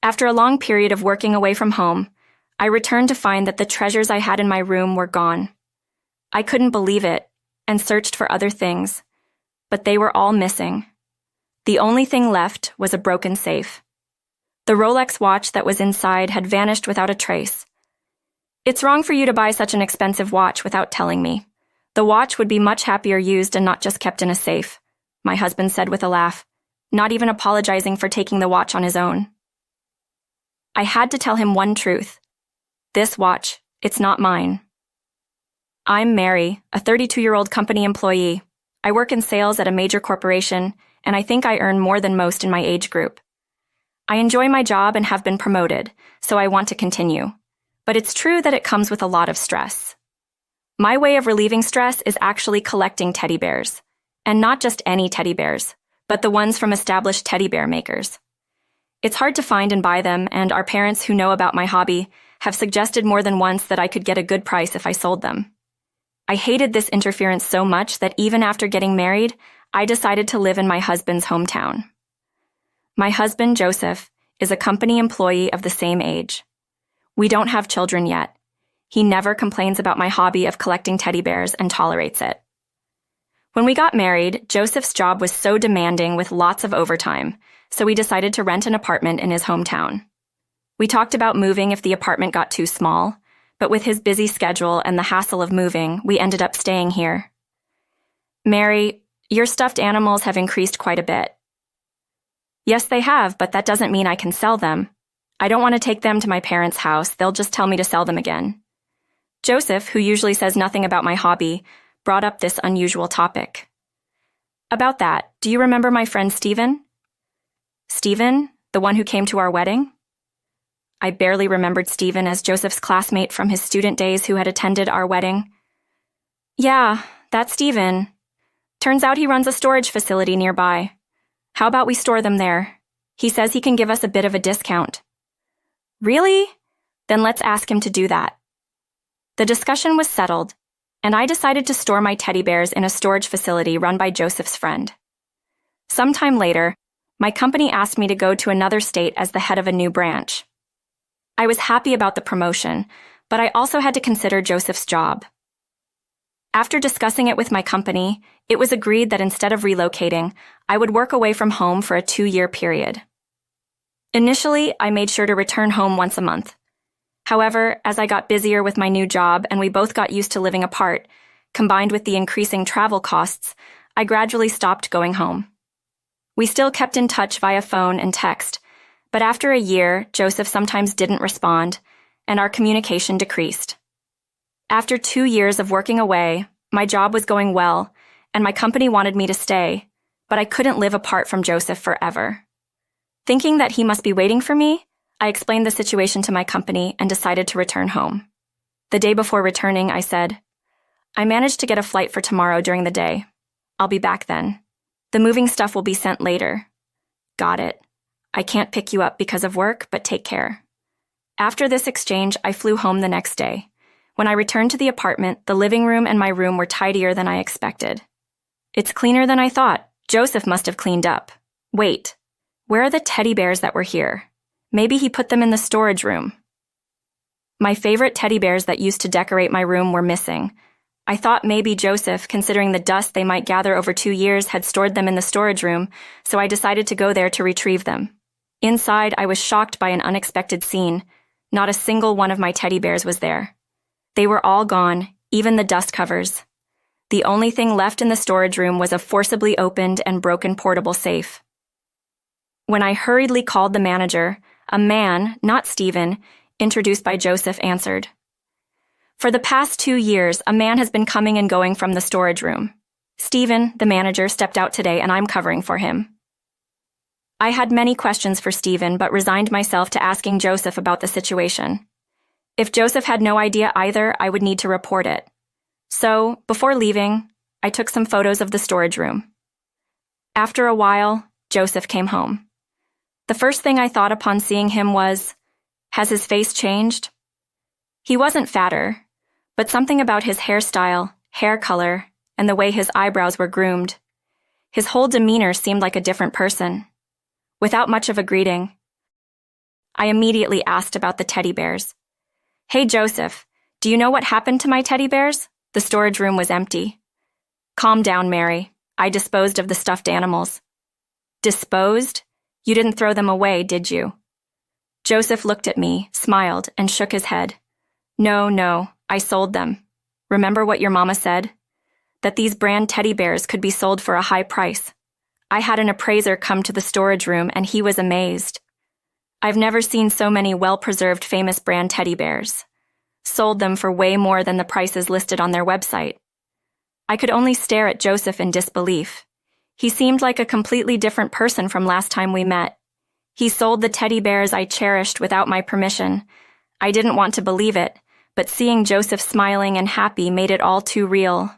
After a long period of working away from home, I returned to find that the treasures I had in my room were gone. I couldn't believe it and searched for other things, but they were all missing. The only thing left was a broken safe. The Rolex watch that was inside had vanished without a trace. It's wrong for you to buy such an expensive watch without telling me. The watch would be much happier used and not just kept in a safe, my husband said with a laugh, not even apologizing for taking the watch on his own. I had to tell him one truth. This watch, it's not mine. I'm Mary, a 32-year-old company employee. I work in sales at a major corporation, and I think I earn more than most in my age group. I enjoy my job and have been promoted, so I want to continue. But it's true that it comes with a lot of stress. My way of relieving stress is actually collecting teddy bears. And not just any teddy bears, but the ones from established teddy bear makers. It's hard to find and buy them, and our parents who know about my hobby have suggested more than once that I could get a good price if I sold them. I hated this interference so much that even after getting married, I decided to live in my husband's hometown. My husband, Joseph, is a company employee of the same age. We don't have children yet. He never complains about my hobby of collecting teddy bears and tolerates it. When we got married, Joseph's job was so demanding with lots of overtime, so we decided to rent an apartment in his hometown. We talked about moving if the apartment got too small, but with his busy schedule and the hassle of moving, we ended up staying here. Mary, your stuffed animals have increased quite a bit. Yes, they have, but that doesn't mean I can sell them. I don't want to take them to my parents' house. They'll just tell me to sell them again. Joseph, who usually says nothing about my hobby, brought up this unusual topic. About that, do you remember my friend Stephen? Stephen, the one who came to our wedding? I barely remembered Stephen as Joseph's classmate from his student days who had attended our wedding. Yeah, that's Stephen. Turns out he runs a storage facility nearby. How about we store them there? He says he can give us a bit of a discount. Really? Then let's ask him to do that. The discussion was settled, and I decided to store my teddy bears in a storage facility run by Joseph's friend. Sometime later, my company asked me to go to another state as the head of a new branch. I was happy about the promotion, but I also had to consider Joseph's job. After discussing it with my company, it was agreed that instead of relocating, I would work away from home for a 2-year period. Initially, I made sure to return home once a month. However, as I got busier with my new job and we both got used to living apart, combined with the increasing travel costs, I gradually stopped going home. We still kept in touch via phone and text, but after a year, Joseph sometimes didn't respond, and our communication decreased. After 2 years of working away, my job was going well, and my company wanted me to stay, but I couldn't live apart from Joseph forever. Thinking that he must be waiting for me, I explained the situation to my company and decided to return home. The day before returning, I said, I managed to get a flight for tomorrow during the day. I'll be back then. The moving stuff will be sent later. Got it. I can't pick you up because of work, but take care. After this exchange, I flew home the next day. When I returned to the apartment, the living room and my room were tidier than I expected. It's cleaner than I thought. Joseph must have cleaned up. Wait, where are the teddy bears that were here? Maybe he put them in the storage room. My favorite teddy bears that used to decorate my room were missing. I thought maybe Joseph, considering the dust they might gather over 2 years, had stored them in the storage room, so I decided to go there to retrieve them. Inside, I was shocked by an unexpected scene. Not a single one of my teddy bears was there. They were all gone, even the dust covers. The only thing left in the storage room was a forcibly opened and broken portable safe. When I hurriedly called the manager, a man, not Stephen, introduced by Joseph, answered. For the past 2 years, a man has been coming and going from the storage room. Stephen, the manager, stepped out today and I'm covering for him. I had many questions for Stephen, but resigned myself to asking Joseph about the situation. If Joseph had no idea either, I would need to report it. So, before leaving, I took some photos of the storage room. After a while, Joseph came home. The first thing I thought upon seeing him was, has his face changed? He wasn't fatter, but something about his hairstyle, hair color, and the way his eyebrows were groomed. His whole demeanor seemed like a different person. Without much of a greeting, I immediately asked about the teddy bears. Hey, Joseph, do you know what happened to my teddy bears? The storage room was empty. Calm down, Mary. I disposed of the stuffed animals. Disposed? You didn't throw them away, did you? Joseph looked at me, smiled, and shook his head. No, I sold them. Remember what your mama said? That these brand teddy bears could be sold for a high price. I had an appraiser come to the storage room and he was amazed. I've never seen so many well-preserved famous brand teddy bears. Sold them for way more than the prices listed on their website. I could only stare at Joseph in disbelief. He seemed like a completely different person from last time we met. He sold the teddy bears I cherished without my permission. I didn't want to believe it, but seeing Joseph smiling and happy made it all too real.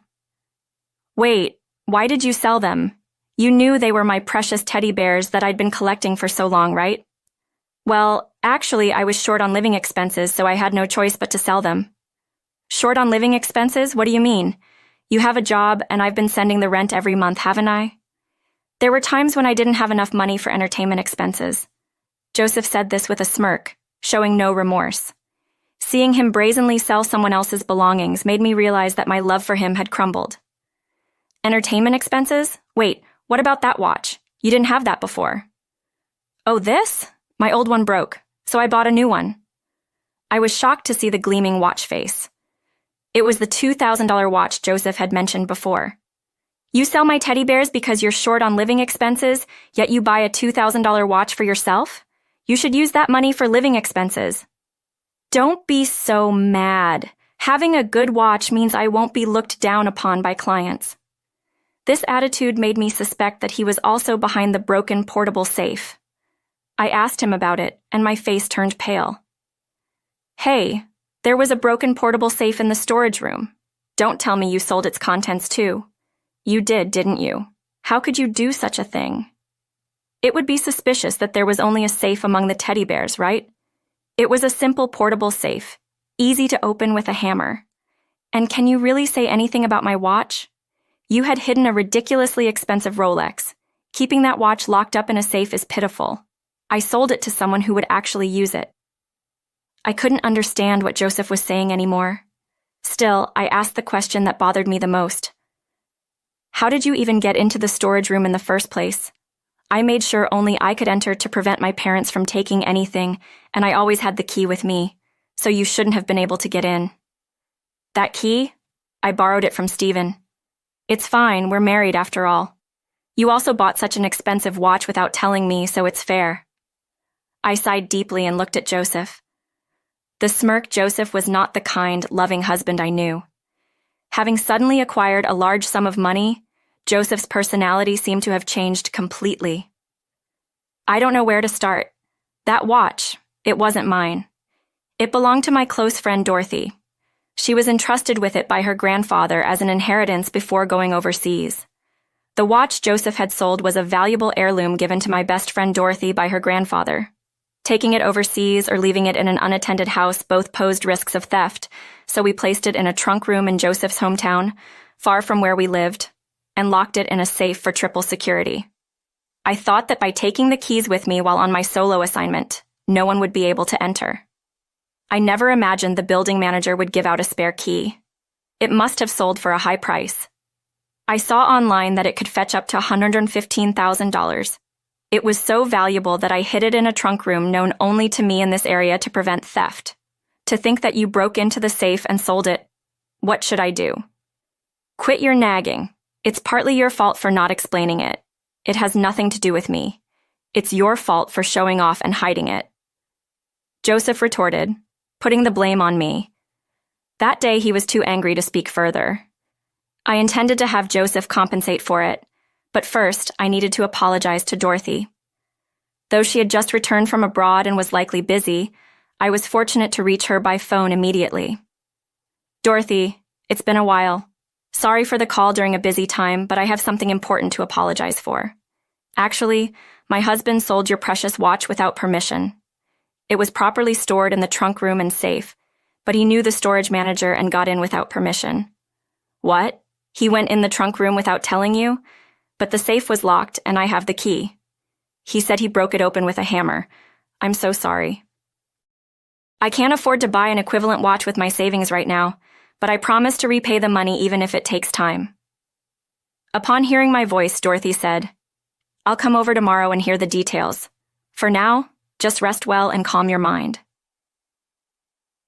Wait, why did you sell them? You knew they were my precious teddy bears that I'd been collecting for so long, right? Well, actually, I was short on living expenses, so I had no choice but to sell them. Short on living expenses? What do you mean? You have a job, and I've been sending the rent every month, haven't I? There were times when I didn't have enough money for entertainment expenses. Joseph said this with a smirk, showing no remorse. Seeing him brazenly sell someone else's belongings made me realize that my love for him had crumbled. Entertainment expenses? Wait, what about that watch? You didn't have that before. Oh, this? My old one broke, so I bought a new one. I was shocked to see the gleaming watch face. It was the $2,000 watch Joseph had mentioned before. You sell my teddy bears because you're short on living expenses, yet you buy a $2,000 watch for yourself? You should use that money for living expenses. Don't be so mad. Having a good watch means I won't be looked down upon by clients. This attitude made me suspect that he was also behind the broken portable safe. I asked him about it, and my face turned pale. Hey, there was a broken portable safe in the storage room. Don't tell me you sold its contents too. You did, didn't you? How could you do such a thing? It would be suspicious that there was only a safe among the teddy bears, right? It was a simple portable safe, easy to open with a hammer. And can you really say anything about my watch? You had hidden a ridiculously expensive Rolex. Keeping that watch locked up in a safe is pitiful. I sold it to someone who would actually use it. I couldn't understand what Joseph was saying anymore. Still, I asked the question that bothered me the most. How did you even get into the storage room in the first place? I made sure only I could enter to prevent my parents from taking anything, and I always had the key with me, so you shouldn't have been able to get in. That key? I borrowed it from Stephen. It's fine, we're married after all. You also bought such an expensive watch without telling me, so it's fair. I sighed deeply and looked at Joseph. The smirk Joseph was not the kind, loving husband I knew. Having suddenly acquired a large sum of money, Joseph's personality seemed to have changed completely. I don't know where to start. That watch, it wasn't mine. It belonged to my close friend Dorothy. She was entrusted with it by her grandfather as an inheritance before going overseas. The watch Joseph had sold was a valuable heirloom given to my best friend Dorothy by her grandfather. Taking it overseas or leaving it in an unattended house both posed risks of theft, so we placed it in a trunk room in Joseph's hometown, far from where we lived, and locked it in a safe for triple security. I thought that by taking the keys with me while on my solo assignment, no one would be able to enter. I never imagined the building manager would give out a spare key. It must have sold for a high price. I saw online that it could fetch up to $115,000. It was so valuable that I hid it in a trunk room known only to me in this area to prevent theft. To think that you broke into the safe and sold it, what should I do? Quit your nagging. It's partly your fault for not explaining it. It has nothing to do with me. It's your fault for showing off and hiding it. Joseph retorted, putting the blame on me. That day he was too angry to speak further. I intended to have Joseph compensate for it, but first I needed to apologize to Dorothy. Though she had just returned from abroad and was likely busy, I was fortunate to reach her by phone immediately. Dorothy, it's been a while. Sorry for the call during a busy time, but I have something important to apologize for. Actually, my husband sold your precious watch without permission. It was properly stored in the trunk room and safe, but he knew the storage manager and got in without permission. What? He went in the trunk room without telling you? But the safe was locked and I have the key. He said he broke it open with a hammer. I'm so sorry. I can't afford to buy an equivalent watch with my savings right now, but I promise to repay the money even if it takes time. Upon hearing my voice, Dorothy said, I'll come over tomorrow and hear the details. For now, just rest well and calm your mind.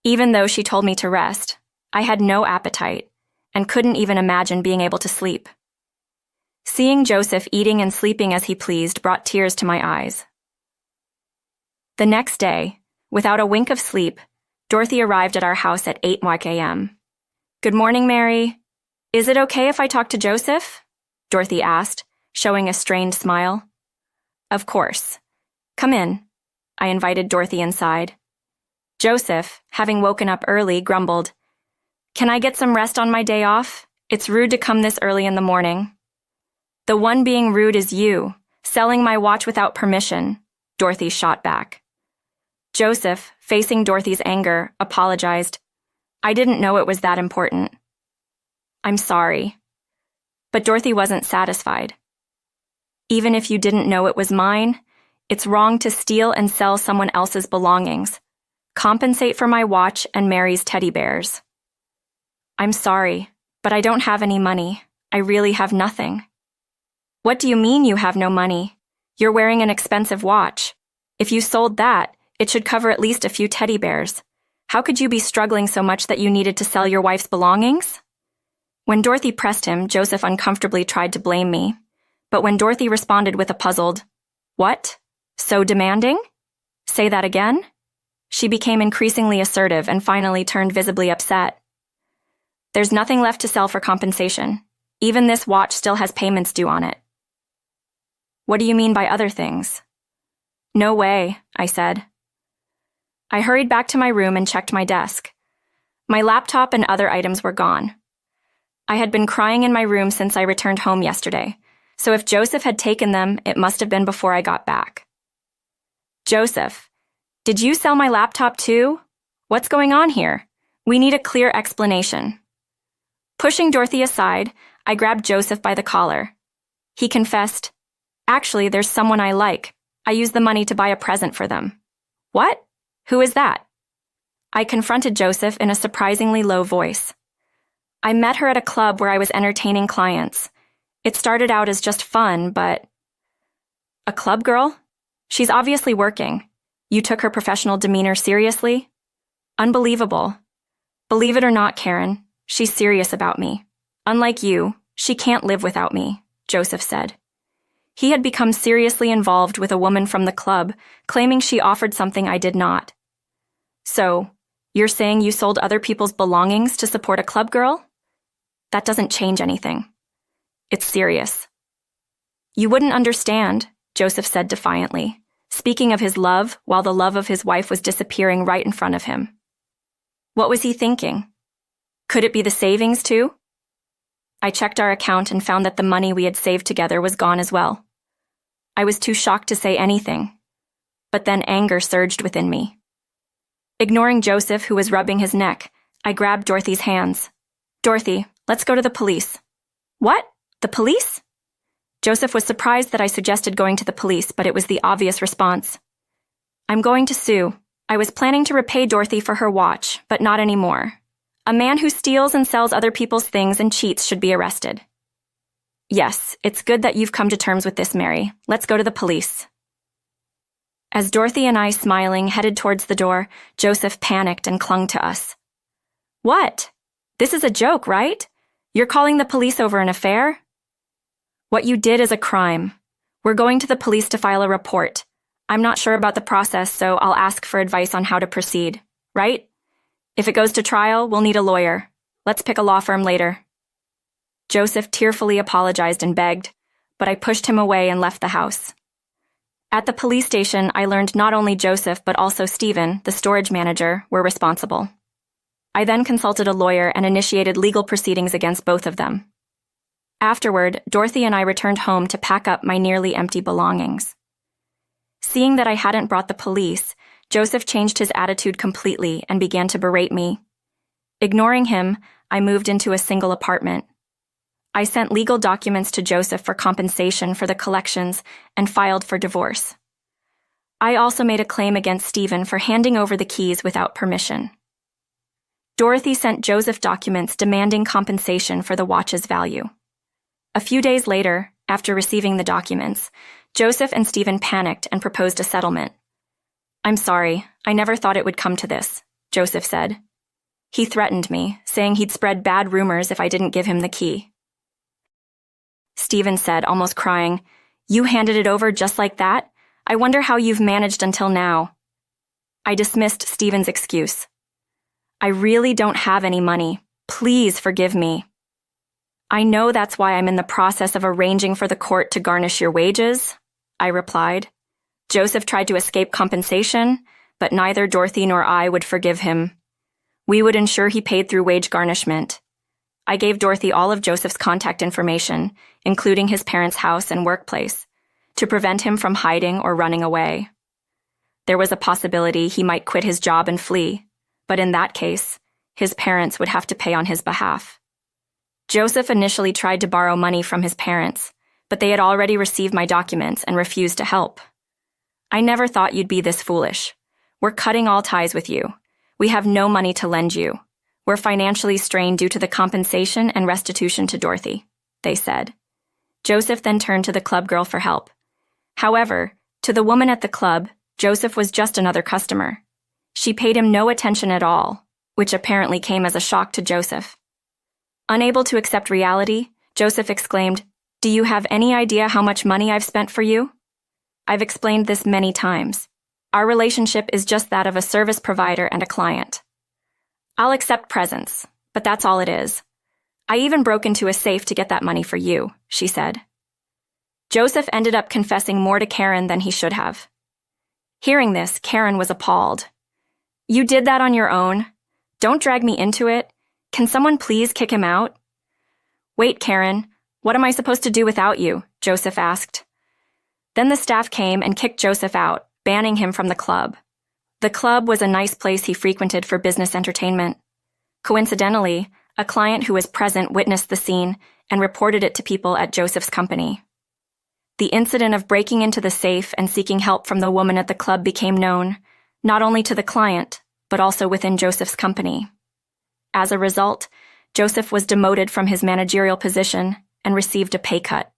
Even though she told me to rest, I had no appetite and couldn't even imagine being able to sleep. Seeing Joseph eating and sleeping as he pleased brought tears to my eyes. The next day, without a wink of sleep, Dorothy arrived at our house at 8 a.m. Good morning, Mary. Is it okay if I talk to Joseph? Dorothy asked, showing a strained smile. Of course. Come in. I invited Dorothy inside. Joseph, having woken up early, grumbled, Can I get some rest on my day off? It's rude to come this early in the morning. The one being rude is you, selling my watch without permission, Dorothy shot back. Joseph, facing Dorothy's anger, apologized. I didn't know it was that important. I'm sorry. But Dorothy wasn't satisfied. Even if you didn't know it was mine, it's wrong to steal and sell someone else's belongings. Compensate for my watch and Mary's teddy bears. I'm sorry, but I don't have any money. I really have nothing. What do you mean you have no money? You're wearing an expensive watch. If you sold that, it should cover at least a few teddy bears. How could you be struggling so much that you needed to sell your wife's belongings? When Dorothy pressed him, Joseph uncomfortably tried to blame me. But when Dorothy responded with a puzzled, What? So demanding? Say that again? She became increasingly assertive and finally turned visibly upset. There's nothing left to sell for compensation. Even this watch still has payments due on it. What do you mean by other things? No way, I said. I hurried back to my room and checked my desk. My laptop and other items were gone. I had been crying in my room since I returned home yesterday, so if Joseph had taken them, it must have been before I got back. Joseph, did you sell my laptop too? What's going on here? We need a clear explanation. Pushing Dorothy aside, I grabbed Joseph by the collar. He confessed, Actually, there's someone I like. I used the money to buy a present for them. What? Who is that? I confronted Joseph in a surprisingly low voice. I met her at a club where I was entertaining clients. It started out as just fun, but... A club girl? She's obviously working. You took her professional demeanor seriously? Unbelievable. Believe it or not, Karen, she's serious about me. Unlike you, she can't live without me, Joseph said. He had become seriously involved with a woman from the club, claiming she offered something I did not. So, you're saying you sold other people's belongings to support a club girl? That doesn't change anything. It's serious. You wouldn't understand, Joseph said defiantly, speaking of his love while the love of his wife was disappearing right in front of him. What was he thinking? Could it be the savings too? I checked our account and found that the money we had saved together was gone as well. I was too shocked to say anything, but then anger surged within me. Ignoring Joseph, who was rubbing his neck, I grabbed Dorothy's hands. Dorothy, let's go to the police. What? The police? Joseph was surprised that I suggested going to the police, but it was the obvious response. I'm going to sue. I was planning to repay Dorothy for her watch, but not anymore. A man who steals and sells other people's things and cheats should be arrested. Yes, it's good that you've come to terms with this, Mary. Let's go to the police. As Dorothy and I, smiling, headed towards the door, Joseph panicked and clung to us. What? This is a joke, right? You're calling the police over an affair? What you did is a crime. We're going to the police to file a report. I'm not sure about the process, so I'll ask for advice on how to proceed, right? If it goes to trial, we'll need a lawyer. Let's pick a law firm later. Joseph tearfully apologized and begged, but I pushed him away and left the house. At the police station, I learned not only Joseph but also Stephen, the storage manager, were responsible. I then consulted a lawyer and initiated legal proceedings against both of them. Afterward, Dorothy and I returned home to pack up my nearly empty belongings. Seeing that I hadn't brought the police, Joseph changed his attitude completely and began to berate me. Ignoring him, I moved into a single apartment. I sent legal documents to Joseph for compensation for the collections and filed for divorce. I also made a claim against Stephen for handing over the keys without permission. Dorothy sent Joseph documents demanding compensation for the watch's value. A few days later, after receiving the documents, Joseph and Stephen panicked and proposed a settlement. "I'm sorry, I never thought it would come to this," Joseph said. "He threatened me, saying he'd spread bad rumors if I didn't give him the key." Stephen said, almost crying, "You handed it over just like that? I wonder how you've managed until now." I dismissed Stephen's excuse. "I really don't have any money. Please forgive me." "I know that's why I'm in the process of arranging for the court to garnish your wages," I replied. Joseph tried to escape compensation, but neither Dorothy nor I would forgive him. We would ensure he paid through wage garnishment. I gave Dorothy all of Joseph's contact information, including his parents' house and workplace, to prevent him from hiding or running away. There was a possibility he might quit his job and flee, but in that case, his parents would have to pay on his behalf. Joseph initially tried to borrow money from his parents, but they had already received my documents and refused to help. "I never thought you'd be this foolish. We're cutting all ties with you. We have no money to lend you. We're financially strained due to the compensation and restitution to Dorothy," they said. Joseph then turned to the club girl for help. However, to the woman at the club, Joseph was just another customer. She paid him no attention at all, which apparently came as a shock to Joseph. Unable to accept reality, Joseph exclaimed, "Do you have any idea how much money I've spent for you? I've explained this many times. Our relationship is just that of a service provider and a client. I'll accept presents, but that's all it is. I even broke into a safe to get that money for you," she said. Joseph ended up confessing more to Karen than he should have. Hearing this, Karen was appalled. "You did that on your own? Don't drag me into it. Can someone please kick him out?" "Wait, Karen, what am I supposed to do without you?" Joseph asked. Then the staff came and kicked Joseph out, banning him from the club. The club was a nice place he frequented for business entertainment. Coincidentally, a client who was present witnessed the scene and reported it to people at Joseph's company. The incident of breaking into the safe and seeking help from the woman at the club became known, not only to the client, but also within Joseph's company. As a result, Joseph was demoted from his managerial position and received a pay cut.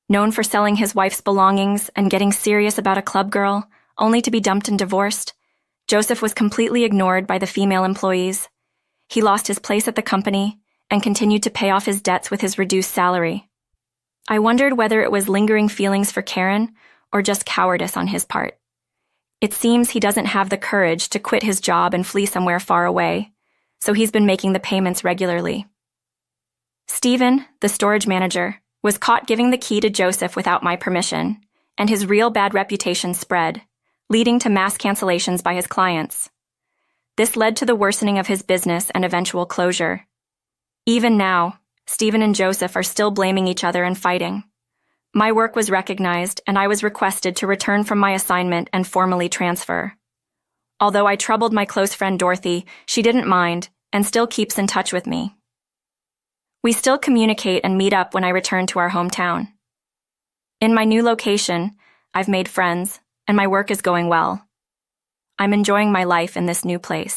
Known for selling his wife's belongings and getting serious about a club girl, only to be dumped and divorced, Joseph was completely ignored by the female employees. He lost his place at the company and continued to pay off his debts with his reduced salary. I wondered whether it was lingering feelings for Karen or just cowardice on his part. It seems he doesn't have the courage to quit his job and flee somewhere far away, so he's been making the payments regularly. Stephen, the storage manager, was caught giving the key to Joseph without my permission, and his real bad reputation spread, leading to mass cancellations by his clients. This led to the worsening of his business and eventual closure. Even now, Stephen and Joseph are still blaming each other and fighting. My work was recognized, and I was requested to return from my assignment and formally transfer. Although I troubled my close friend Dorothy, she didn't mind and still keeps in touch with me. We still communicate and meet up when I return to our hometown. In my new location, I've made friends, and my work is going well. I'm enjoying my life in this new place.